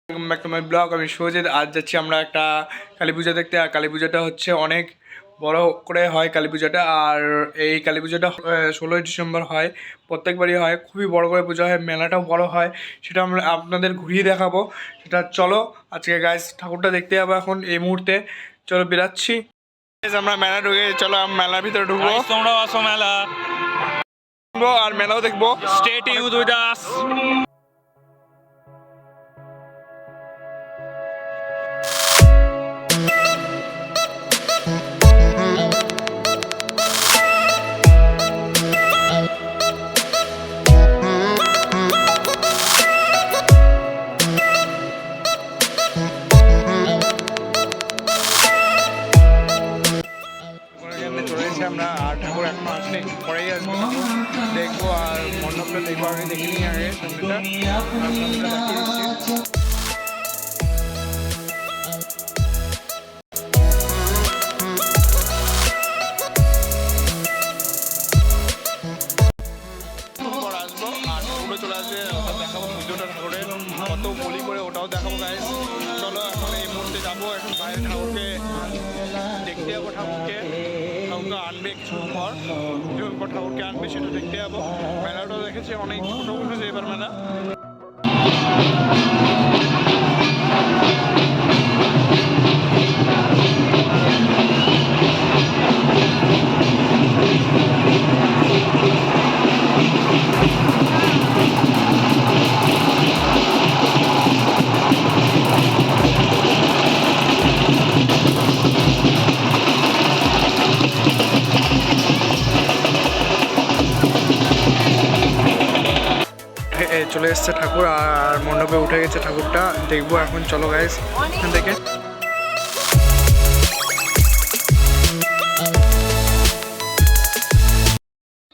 Welcome back to my blog. আমি সুজিত। আজ যাচ্ছি আমরা একটা কালী পূজা দেখতে। আর কালী পূজাটা হচ্ছে অনেক বড় করে হয় কালী পূজাটা। আর এই কালী পূজাটা 16ই ডিসেম্বর হয়, প্রত্যেকবারই হয়। খুবই বড় করে পূজা হয়, মেলাটাও বড় হয়। সেটা আমরা আপনাদের ঘুরিয়ে দেখাবো। সেটা চলো আজকে গাইস ঠাকুরটা দেখতে যাবো এখন এই মুহূর্তে। চলো বেরাচ্ছি। আমরা মেলা ঢুকে, চলো মেলার ভিতরে ঢুকবো। তোমরাও আসো মেলা আর মেলাও দেখবো। Stay tuned with us. আমরা আর ঠাকুর এখন আসলে একটু পরেই আসবো, দেখবো। আর মণ্ডপটা দেখবো, আগে দেখে নিই আগে সামনেটা দেখিয়ে দিচ্ছি। আসবো আর ঠাকুরও চলে আসবে, ওটা দেখাবো। পুজোটা ঠাকুরের কত বলি করে ওটাও দেখাবো গাইস। চলো এখন এই মুহূর্তে যাবো, এখন বাইরে ঠাকুরকে দেখতে যাবো। ঠাকুরকে আনবে কিছুক্ষণ পর, ঠাকুরকে আনবে সেটা দেখতে যাবো। মেলাটাও দেখেছি, অনেক ছোটো বসেছে এবার মেলা। চলে এসছে ঠাকুর আর মণ্ডপে উঠে গেছে ঠাকুরটা, দেখবো এখন। চলো গাইস এখান থেকে।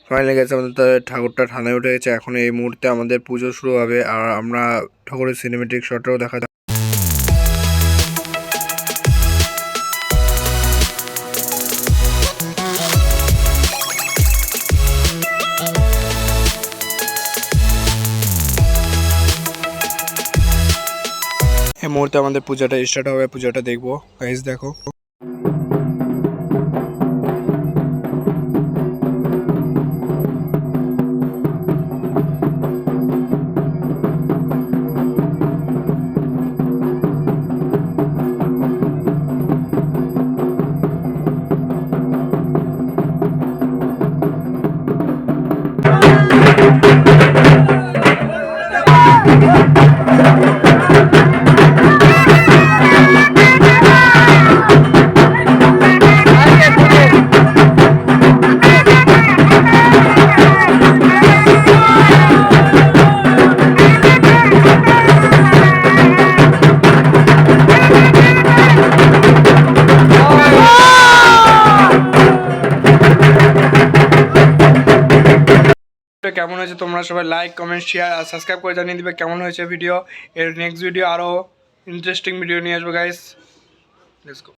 ফাইনালি গেছে আমাদের ঠাকুরটা ঠান্ডায় উঠে গেছে। এখন এই মুহূর্তে আমাদের পুজো শুরু হবে আর আমরা ঠাকুরের সিনেমেটিক শটটাও দেখা যাবে। এই মুহূর্তে আমাদের পূজাটা স্টার্ট হবে, পূজাটা দেখবো গাইস। দেখো কেমন হয়েছে তোমরা সবাই লাইক কমেন্ট শেয়ার আর সাবস্ক্রাইব করে জানিয়ে দিবে কেমন হয়েছে ভিডিও। এর নেক্সট ভিডিও আরও ইন্টারেস্টিং ভিডিও নিয়ে আসবো গাইস। Let's go.